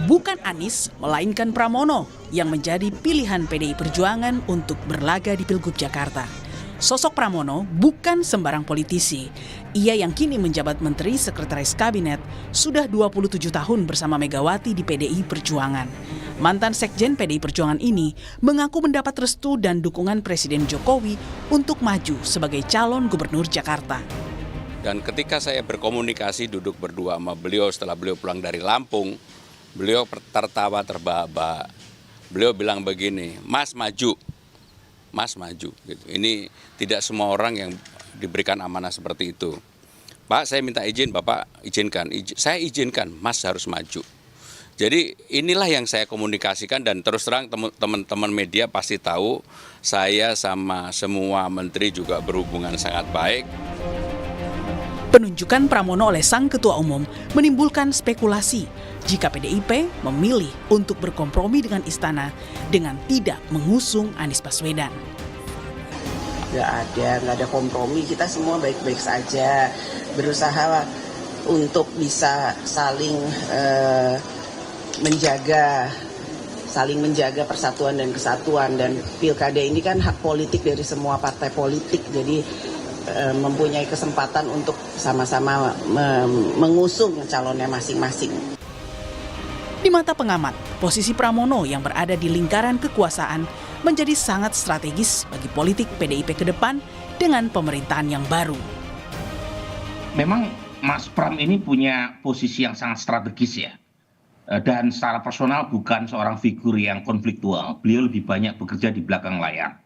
Bukan Anies, melainkan Pramono yang menjadi pilihan PDI Perjuangan untuk berlaga di Pilgub Jakarta. Sosok Pramono bukan sembarang politisi. Ia yang kini menjabat Menteri Sekretaris Kabinet sudah 27 tahun bersama Megawati di PDI Perjuangan. Mantan Sekjen PDI Perjuangan ini mengaku mendapat restu dan dukungan Presiden Jokowi untuk maju sebagai calon gubernur Jakarta. Dan ketika saya berkomunikasi duduk berdua sama beliau setelah beliau pulang dari Lampung, beliau tertawa terbahak-bahak. Beliau bilang begini, Mas maju. Mas maju. Gitu. Ini tidak semua orang yang diberikan amanah seperti itu. Pak, saya minta izin, Bapak izinkan. Saya izinkan, Mas harus maju. Jadi inilah yang saya komunikasikan dan terus terang teman-teman media pasti tahu saya sama semua menteri juga berhubungan sangat baik. Penunjukan Pramono oleh sang ketua umum menimbulkan spekulasi jika PDIP memilih untuk berkompromi dengan istana dengan tidak mengusung Anies Baswedan. Nggak ada kompromi, kita semua baik-baik saja, berusaha untuk bisa saling menjaga persatuan dan kesatuan, dan pilkada ini kan hak politik dari semua partai politik, jadi mempunyai kesempatan untuk sama-sama mengusung calonnya masing-masing. Di mata pengamat, posisi Pramono yang berada di lingkaran kekuasaan menjadi sangat strategis bagi politik PDIP ke depan dengan pemerintahan yang baru. Memang Mas Pram ini punya posisi yang sangat strategis ya. Dan secara personal bukan seorang figur yang konfliktual. Beliau lebih banyak bekerja di belakang layar.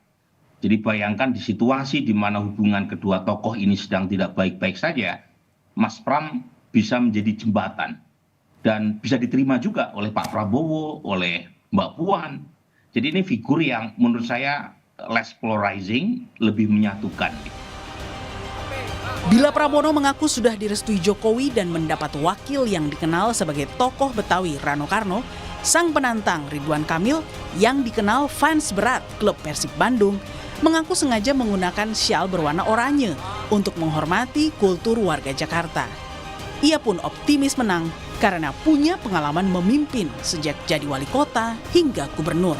Jadi bayangkan di situasi di mana hubungan kedua tokoh ini sedang tidak baik-baik saja, Mas Pram bisa menjadi jembatan. Dan bisa diterima juga oleh Pak Prabowo, oleh Mbak Puan. Jadi ini figur yang menurut saya less polarizing, lebih menyatukan. Bila Pramono mengaku sudah direstui Jokowi dan mendapat wakil yang dikenal sebagai tokoh Betawi Rano Karno, sang penantang Ridwan Kamil yang dikenal fans berat klub Persib Bandung mengaku sengaja menggunakan syal berwarna oranye untuk menghormati kultur warga Jakarta. Ia pun optimis menang karena punya pengalaman memimpin sejak jadi wali kota hingga gubernur.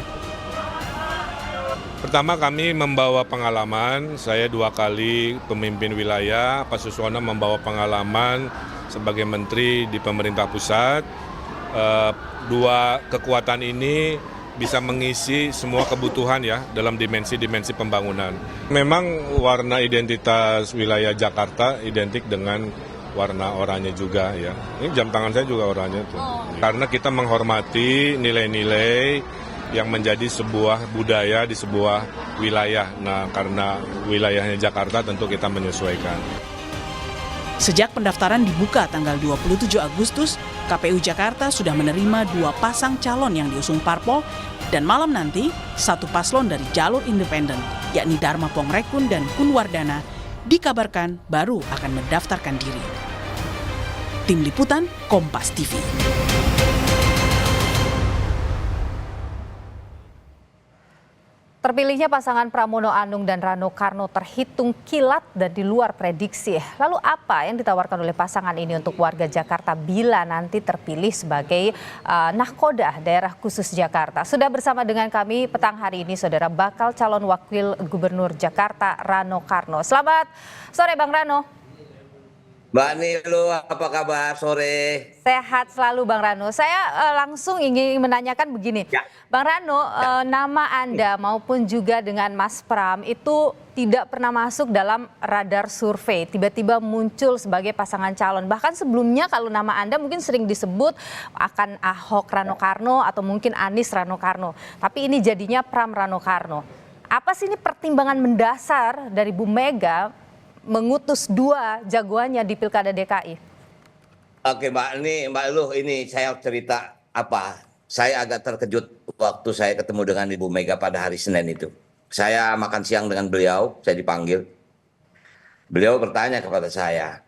Pertama kami membawa pengalaman, saya 2 kali pemimpin wilayah, Pak Suswono membawa pengalaman sebagai menteri di pemerintah pusat. 2 kekuatan ini bisa mengisi semua kebutuhan ya dalam dimensi-dimensi pembangunan. Memang warna identitas wilayah Jakarta identik dengan warna oranye juga ya. Ini jam tangan saya juga oranye tuh. Karena kita menghormati nilai-nilai yang menjadi sebuah budaya di sebuah wilayah. Nah, karena wilayahnya Jakarta tentu kita menyesuaikan. Sejak pendaftaran dibuka tanggal 27 Agustus, KPU Jakarta sudah menerima 2 pasang calon yang diusung parpol dan malam nanti 1 paslon dari jalur independen, yakni Dharma Pongrekun dan Kunwardana, dikabarkan baru akan mendaftarkan diri. Tim Liputan, Kompas TV. Terpilihnya pasangan Pramono Anung dan Rano Karno terhitung kilat dan di luar prediksi. Lalu apa yang ditawarkan oleh pasangan ini untuk warga Jakarta bila nanti terpilih sebagai nahkoda daerah khusus Jakarta? Sudah bersama dengan kami petang hari ini saudara bakal calon wakil gubernur Jakarta Rano Karno. Selamat sore Bang Rano. Mbak Nilu, apa kabar sore? Sehat selalu Bang Rano. Saya langsung ingin menanyakan begini. Ya. Bang Rano, nama Anda maupun juga dengan Mas Pram itu tidak pernah masuk dalam radar survei. Tiba-tiba muncul sebagai pasangan calon. Bahkan sebelumnya kalau nama Anda mungkin sering disebut akan Ahok Rano Karno atau mungkin Anies Rano Karno. Tapi ini jadinya Pram Rano Karno. Apa sih ini pertimbangan mendasar dari Bu Mega mengutus 2 jagoannya di Pilkada DKI? Oke Mbak Luh, ini saya cerita apa. Saya agak terkejut waktu saya ketemu dengan Ibu Mega pada hari Senin itu. Saya makan siang dengan beliau, saya dipanggil. Beliau bertanya kepada saya,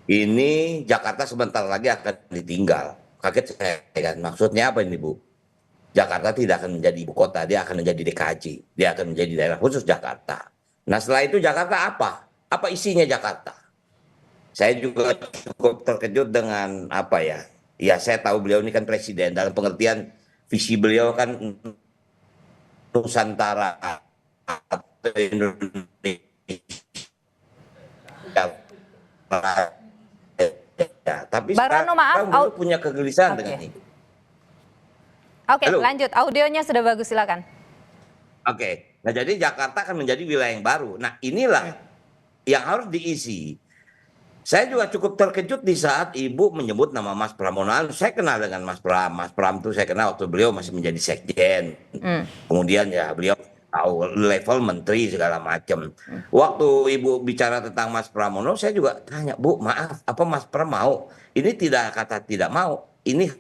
ini Jakarta sebentar lagi akan ditinggal. Kaget saya kan, maksudnya apa ini Bu? Jakarta tidak akan menjadi ibu kota, dia akan menjadi DKJ. Dia akan menjadi daerah khusus Jakarta. Nah setelah itu Jakarta apa? Apa isinya Jakarta? Saya juga cukup terkejut dengan apa ya, Ya saya tahu beliau ini kan presiden, dalam pengertian visi beliau kan Nusantara atau Indonesia. Ya, tapi Bang Rano, maaf, sekarang beliau punya kegelisahan dengan ini. Oke, Halo. lanjut. Audionya sudah bagus, silakan. Oke, nah jadi Jakarta akan menjadi wilayah yang baru. Nah inilah yang harus diisi. Saya juga cukup terkejut di saat Ibu menyebut nama Mas Pramono. Saya kenal dengan Mas Pram. Mas Pram itu saya kenal waktu beliau masih menjadi sekjen. Kemudian ya beliau tahu level menteri segala macam. Waktu Ibu bicara tentang Mas Pramono, saya juga tanya, Bu, maaf, apa Mas Pram mau? Ini tidak kata tidak mau. Ini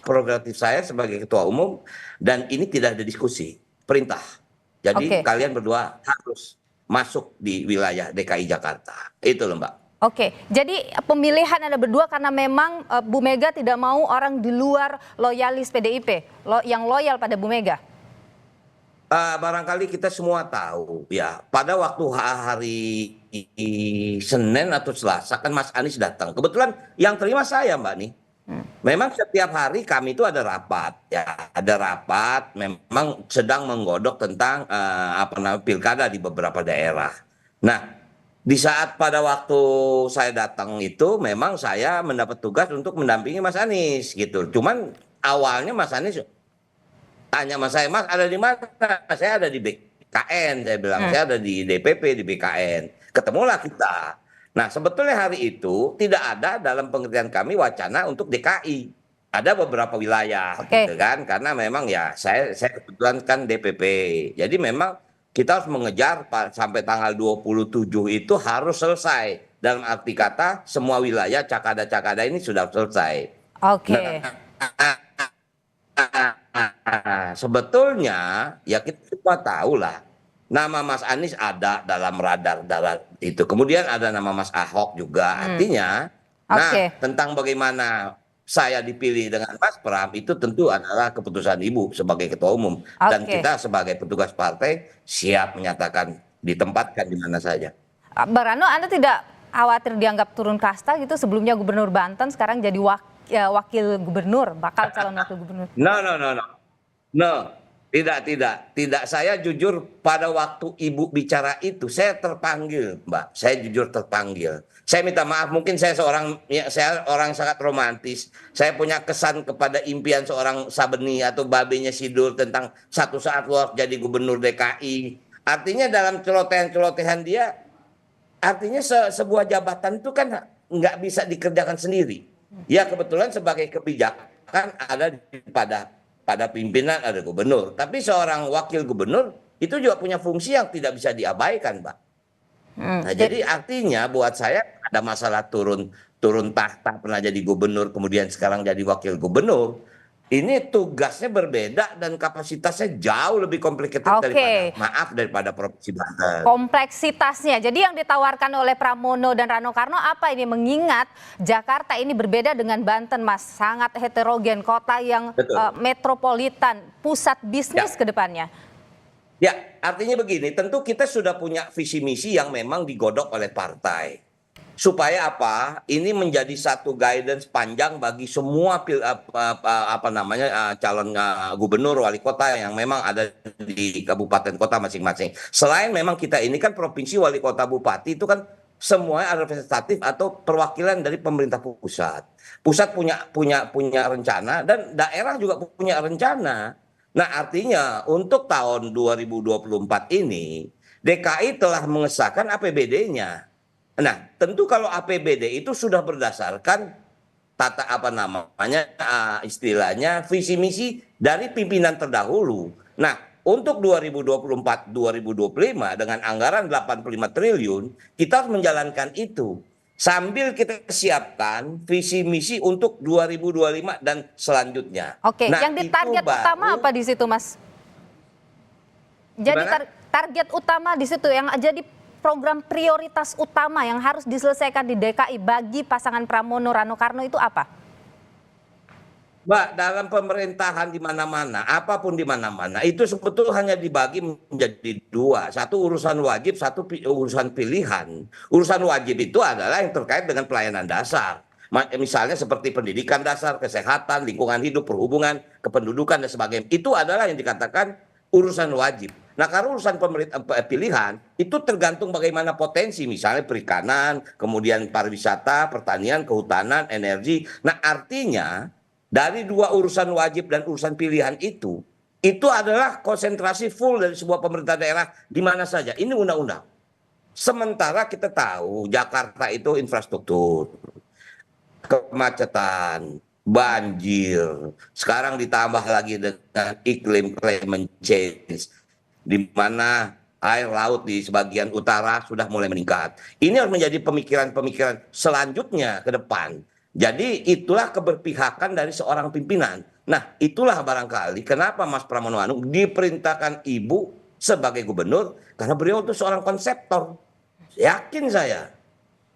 prerogatif saya sebagai ketua umum dan ini tidak ada diskusi, perintah. Jadi kalian berdua harus masuk di wilayah DKI Jakarta. Itu loh Mbak. Oke, jadi pemilihan Anda berdua karena memang Bu Mega tidak mau orang di luar loyalis PDIP, yang loyal pada Bu Mega. Barangkali kita semua tahu ya, pada waktu hari Senin atau Selasa kan Mas Anies datang. Kebetulan yang terima saya Mbak nih. Memang setiap hari kami itu ada rapat, ya ada rapat. Memang sedang menggodok tentang pilkada di beberapa daerah. Nah, di saat pada waktu saya datang itu, memang saya mendapat tugas untuk mendampingi Mas Anies gitu. Cuman awalnya Mas Anies tanya sama saya, Mas ada di mana? Saya ada di BKN, saya bilang saya ada di DPP di BKN. Ketemulah kita. Nah, sebetulnya hari itu tidak ada dalam pengertian kami wacana untuk DKI. Ada beberapa wilayah, gitu kan? Karena memang ya saya kebetulan kan DPP. Jadi memang kita harus mengejar sampai tanggal 27 itu harus selesai. Dalam arti kata semua wilayah cakada-cakada ini sudah selesai. Sebetulnya ya kita semua tahu lah. Nama Mas Anies ada dalam radar itu. Kemudian ada nama Mas Ahok juga. Artinya, tentang bagaimana saya dipilih dengan Mas Pram itu tentu adalah keputusan Ibu sebagai ketua umum. Dan kita sebagai petugas partai siap menyatakan ditempatkan di mana saja. Bang Rano, Anda tidak khawatir dianggap turun kasta gitu? Sebelumnya Gubernur Banten, sekarang jadi wakil gubernur, bakal calon wakil gubernur. No. Tidak. Saya jujur pada waktu Ibu bicara itu, saya terpanggil, Mbak. Saya jujur terpanggil. Saya minta maaf, mungkin saya orang sangat romantis. Saya punya kesan kepada impian seorang Sabeni atau babenya Sidul tentang satu saat lo harus jadi gubernur DKI. Artinya dalam celotehan-celotehan dia, artinya sebuah jabatan itu kan nggak bisa dikerjakan sendiri. Ya kebetulan sebagai kebijakan ada pada pimpinan ada gubernur, tapi seorang wakil gubernur itu juga punya fungsi yang tidak bisa diabaikan, Mbak. Nah, jadi artinya buat saya ada masalah turun tahta pernah jadi gubernur, kemudian sekarang jadi wakil gubernur. Ini tugasnya berbeda dan kapasitasnya jauh lebih complicated daripada Provinsi Banten. Kompleksitasnya. Jadi yang ditawarkan oleh Pramono dan Rano Karno apa ini? Mengingat Jakarta ini berbeda dengan Banten, Mas. Sangat heterogen, kota yang metropolitan, pusat bisnis ke depannya. Ya, artinya begini, tentu kita sudah punya visi misi yang memang digodok oleh partai. Supaya apa? Ini menjadi satu guidance panjang bagi semua calon gubernur, wali kota yang memang ada di kabupaten kota masing-masing. Selain memang kita ini kan provinsi, wali kota, bupati itu kan semuanya representatif atau perwakilan dari pemerintah pusat. Pusat punya rencana dan daerah juga punya rencana. Nah, artinya untuk tahun 2024 ini DKI telah mengesahkan APBD-nya. Nah, tentu kalau APBD itu sudah berdasarkan istilahnya visi misi dari pimpinan terdahulu. Nah, untuk 2024-2025 dengan anggaran 85 triliun, kita harus menjalankan itu. Sambil kita siapkan visi misi untuk 2025 dan selanjutnya. Nah, yang ditarget utama apa di situ, Mas? Jadi target utama di situ yang jadi program prioritas utama yang harus diselesaikan di DKI bagi pasangan Pramono Rano Karno itu apa? Mbak, dalam pemerintahan di mana-mana, apapun di mana-mana, itu sebetulnya hanya dibagi menjadi dua. Satu urusan wajib, satu urusan pilihan. Urusan wajib itu adalah yang terkait dengan pelayanan dasar. Misalnya seperti pendidikan dasar, kesehatan, lingkungan hidup, perhubungan, kependudukan dan sebagainya. Itu adalah yang dikatakan urusan wajib. Nah, karena urusan pilihan itu tergantung bagaimana potensi, misalnya perikanan, kemudian pariwisata, pertanian, kehutanan, energi. Nah, artinya dari dua urusan wajib dan urusan pilihan itu adalah konsentrasi full dari sebuah pemerintah daerah di mana saja. Ini undang-undang. Sementara kita tahu Jakarta itu infrastruktur, kemacetan, banjir, sekarang ditambah lagi dengan iklim climate change, di mana air laut di sebagian utara sudah mulai meningkat. Ini harus menjadi pemikiran-pemikiran selanjutnya ke depan. Jadi itulah keberpihakan dari seorang pimpinan. Nah, itulah barangkali kenapa Mas Pramono Anung diperintahkan Ibu sebagai gubernur, karena beliau itu seorang konseptor. Yakin saya.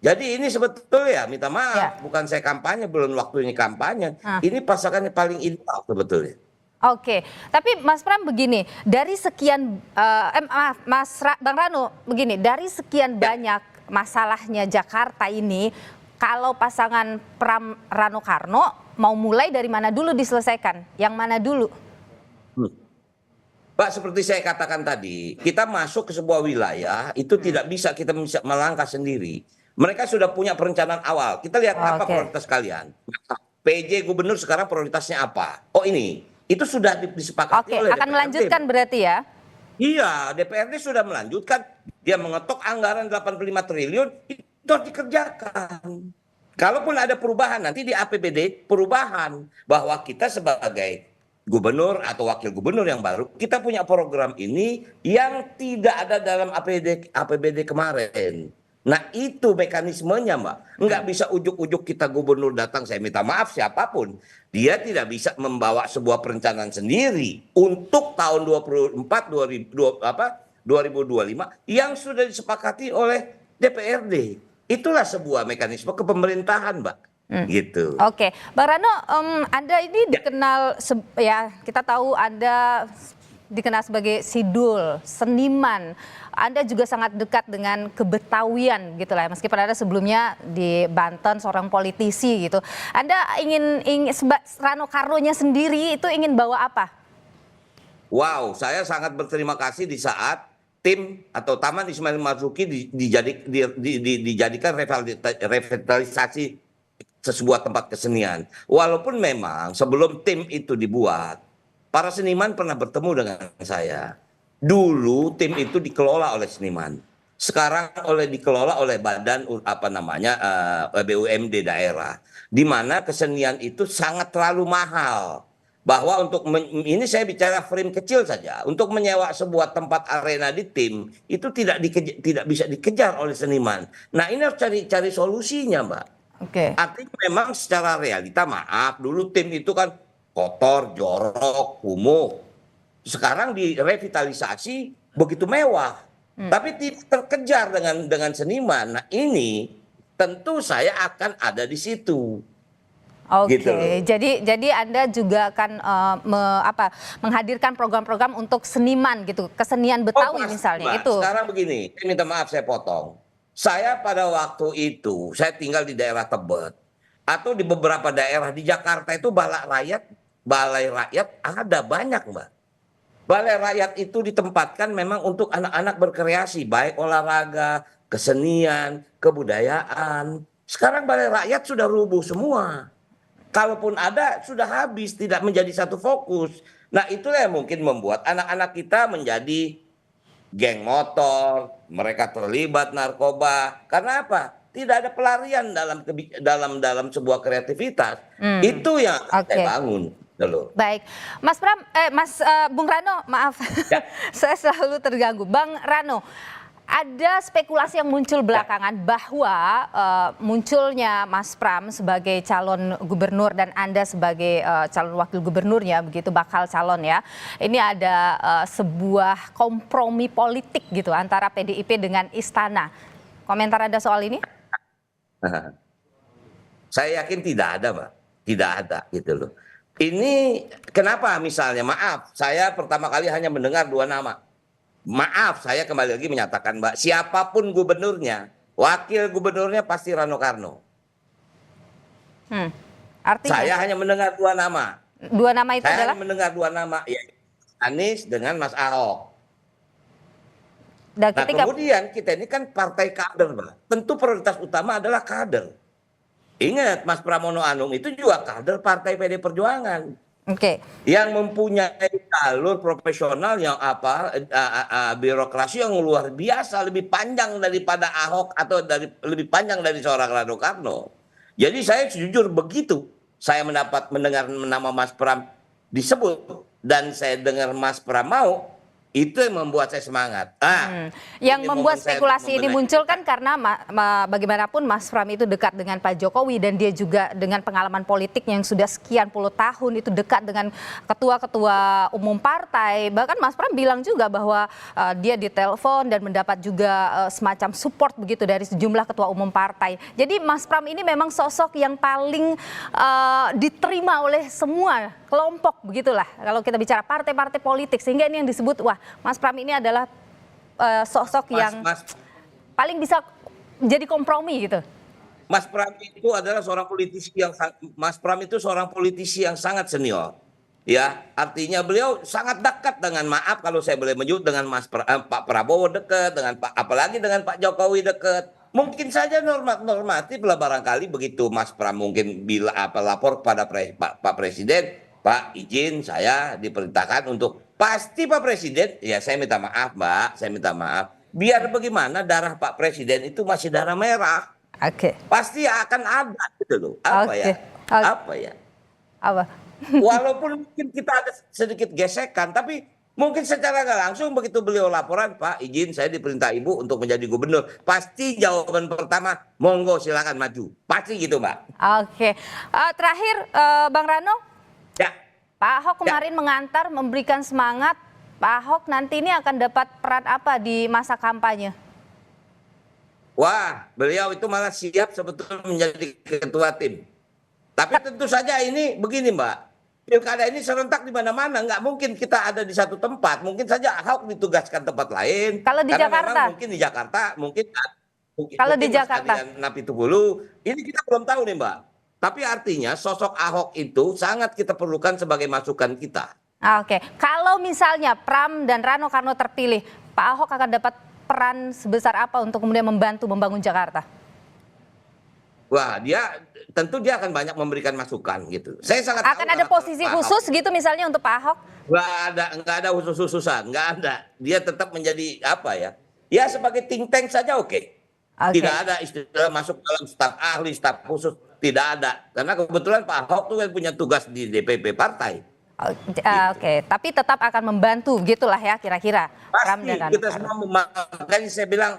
Jadi ini sebetulnya, minta maaf, bukan saya kampanye, belum waktunya kampanye. Ini pasangannya paling ideal sebetulnya. Oke, tapi Mas Pram begini, dari sekian, Bang Rano begini, dari sekian banyak masalahnya Jakarta ini, kalau pasangan Pram Rano Karno mau mulai dari mana dulu diselesaikan? Yang mana dulu? Pak, seperti saya katakan tadi, kita masuk ke sebuah wilayah, itu tidak bisa kita melangkah sendiri. Mereka sudah punya perencanaan awal. Kita lihat apa prioritas kalian. PJ gubernur sekarang prioritasnya apa? Oh ini, itu sudah disepakati oleh DPRD. Akan melanjutkan berarti ya? Iya, DPRD sudah melanjutkan. Dia mengetok anggaran 85 triliun, itu harus dikerjakan. Kalaupun ada perubahan nanti di APBD, perubahan bahwa kita sebagai gubernur atau wakil gubernur yang baru, kita punya program ini yang tidak ada dalam APBD kemarin. Nah itu mekanismenya Mbak. Nggak bisa ujuk-ujuk kita gubernur datang, saya minta maaf siapapun. Dia tidak bisa membawa sebuah perencanaan sendiri untuk tahun 2025 yang sudah disepakati oleh DPRD. Itulah sebuah mekanisme kepemerintahan Mbak. Gitu. Oke, Bang Rano, Anda ini dikenal, ya kita tahu Anda dikenal sebagai sidul, seniman. Anda juga sangat dekat dengan kebetawian gitu lah, meskipun Anda sebelumnya di Banten seorang politisi gitu. Anda ingin Rano Karnonya sendiri itu ingin bawa apa? Wow, saya sangat berterima kasih di saat tim atau Taman Ismail Marzuki dijadikan revitalisasi sebuah tempat kesenian. Walaupun memang sebelum tim itu dibuat, para seniman pernah bertemu dengan saya. Dulu tim itu dikelola oleh seniman. Sekarang dikelola oleh badan BUMD daerah. Di mana kesenian itu sangat terlalu mahal. Bahwa ini saya bicara frame kecil saja. Untuk menyewa sebuah tempat arena di tim itu tidak bisa dikejar oleh seniman. Nah, ini harus cari solusinya, Mbak. Oke. Artinya memang secara realita, maaf, dulu tim itu kan kotor, jorok, kumuh. Sekarang direvitalisasi begitu mewah, tapi tidak terkejar dengan seniman. Nah ini tentu saya akan ada di situ. Oke, Gitu. jadi Anda juga akan menghadirkan program-program untuk seniman gitu, kesenian Betawi misalnya Mbak, itu. sekarang begini, saya minta maaf saya potong. Saya pada waktu itu, saya tinggal di daerah Tebet atau di beberapa daerah di Jakarta itu balai rakyat ada banyak Mbak. Balai rakyat itu ditempatkan memang untuk anak-anak berkreasi, baik olahraga, kesenian, kebudayaan. Sekarang balai rakyat sudah rubuh semua. Kalaupun ada, sudah habis, tidak menjadi satu fokus. Nah itulah yang mungkin membuat anak-anak kita menjadi geng motor, mereka terlibat narkoba. Karena apa? Tidak ada pelarian dalam sebuah kreativitas. Itu yang saya bangun. Dulu. Baik, Bung Rano, maaf, ya. saya selalu terganggu. Bang Rano, ada spekulasi yang muncul belakangan bahwa munculnya Mas Pram sebagai calon gubernur dan Anda sebagai calon wakil gubernurnya, begitu bakal calon ya. Ini ada sebuah kompromi politik gitu antara PDIP dengan Istana. Komentar Anda soal ini? Saya yakin tidak ada, Mbak. Tidak ada gitu loh. Ini kenapa misalnya, maaf, saya pertama kali hanya mendengar dua nama. Maaf, saya kembali lagi menyatakan, Mbak, siapapun gubernurnya, wakil gubernurnya pasti Rano Karno. Artinya Saya hanya mendengar dua nama. dua nama itu Saya adalah hanya mendengar dua nama, ya, Anies dengan Mas Ahok. dan Nah, ketika kemudian kita ini kan partai kader, Mbak. Tentu prioritas utama adalah kader. Ingat, Mas Pramono Anung itu juga kader Partai PD Perjuangan oke. yang mempunyai jalur profesional yang birokrasi yang luar biasa, lebih panjang daripada Ahok atau lebih panjang dari seorang Rano Karno. Jadi saya jujur begitu saya mendengar nama Mas Pram disebut dan saya dengar Mas Pram mau, itu yang membuat saya semangat. Yang ini membuat momen saya spekulasi ini membenahi. muncul kan karena bagaimanapun Mas Pram itu dekat dengan Pak Jokowi dan dia juga dengan pengalaman politik yang sudah sekian puluh tahun itu dekat dengan ketua-ketua umum partai. Bahkan Mas Pram bilang juga bahwa dia ditelepon dan mendapat juga semacam support begitu dari sejumlah ketua umum partai. Jadi Mas Pram ini memang sosok yang paling diterima oleh semua kelompok begitulah kalau kita bicara partai-partai politik, sehingga ini yang disebut wah Mas Pram ini adalah sosok yang paling bisa jadi kompromi gitu. Mas Pram itu adalah seorang politisi Mas Pram itu seorang politisi yang sangat senior. Ya, artinya beliau sangat dekat dengan, maaf kalau saya boleh menyebut, dengan Pak Prabowo dekat, dengan apalagi dengan Pak Jokowi dekat. Mungkin saja normatif lah barangkali begitu Mas Pram mungkin lapor kepada Pak Presiden, Pak izin saya diperintahkan untuk, pasti Pak Presiden, ya saya minta maaf Mbak, saya minta maaf. Biar bagaimana darah Pak Presiden itu masih darah merah. Oke. Pasti akan ada gitu loh. Apa ya? Apa ya? Apa? Walaupun mungkin kita ada sedikit gesekan, tapi mungkin secara nggak langsung begitu beliau laporan, Pak izin saya diperintah Ibu untuk menjadi gubernur. Pasti jawaban pertama, monggo silakan maju. Pasti gitu Mbak. Oke. Terakhir Bang Rano. Ya. Pak Ahok kemarin mengantar, memberikan semangat. Pak Ahok nanti ini akan dapat peran apa di masa kampanye? Wah, beliau itu malah siap sebetulnya menjadi ketua tim. Tapi tentu saja ini begini Mbak, pilkada ini serentak di mana-mana, nggak mungkin kita ada di satu tempat. Mungkin saja Ahok ditugaskan tempat lain. Kalau di karena Jakarta? memang mungkin di Jakarta, mungkin Kalau di Mas Jakarta? Napitupulu, ini kita belum tahu nih Mbak. Tapi artinya sosok Ahok itu sangat kita perlukan sebagai masukan kita. Oke, kalau misalnya Pram dan Rano Karno terpilih, Pak Ahok akan dapat peran sebesar apa untuk kemudian membantu membangun Jakarta? Wah, tentu dia akan banyak memberikan masukan gitu. Saya sangat Akan tahu ada karakter posisi Pak Ahok. khusus gitu misalnya untuk Pak Ahok? Nggak ada khusus-khususan, nggak ada. Dia tetap menjadi apa ya? Ya sebagai think tank saja oke. Tidak ada istilah masuk dalam staf ahli, staf khusus, tidak ada. Karena kebetulan Pak Ahok tuh kan punya tugas di DPP partai. Oke, tapi tetap akan membantu gitulah ya kira-kira. Pasti kita semua, makanya saya bilang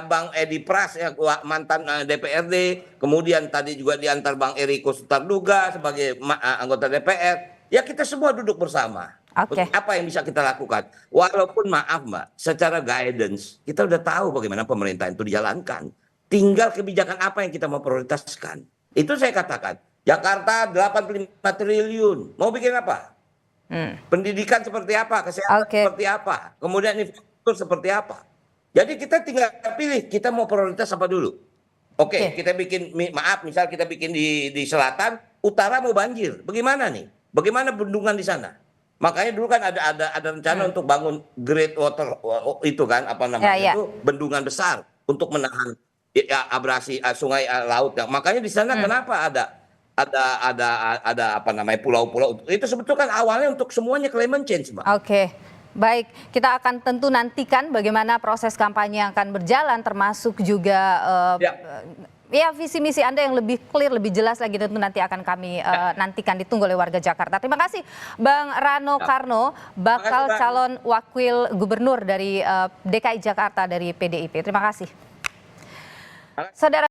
Bang Edi Pras ya, mantan DPRD, kemudian tadi juga diantar Bang Eriko Sutarduga sebagai anggota DPR. Ya kita semua duduk bersama. Oke. Apa yang bisa kita lakukan? Walaupun maaf Mbak, secara guidance kita udah tahu bagaimana pemerintahan itu dijalankan. Tinggal kebijakan apa yang kita mau prioritaskan. Itu saya katakan. Jakarta 85 triliun. Mau bikin apa? Pendidikan seperti apa? Kesehatan seperti apa? Kemudian infrastruktur seperti apa? Jadi kita tinggal pilih, kita mau prioritas apa dulu. Oke, kita bikin, maaf misal kita bikin di selatan, utara mau banjir. Bagaimana nih? Bagaimana bendungan di sana? Makanya dulu kan ada rencana untuk bangun great water itu kan apa namanya itu bendungan besar untuk menahan abrasi sungai laut. Makanya di sana kenapa ada apa namanya pulau-pulau itu sebetulnya kan awalnya untuk semuanya climate change, Mbak. Oke. Baik, kita akan tentu nantikan bagaimana proses kampanye yang akan berjalan, termasuk juga ya visi misi Anda yang lebih clear, lebih jelas lagi tentu nanti akan kami nantikan, ditunggu oleh warga Jakarta. Terima kasih Bang Rano Karno, bakal calon wakil gubernur dari DKI Jakarta dari PDIP. Terima kasih. Saudara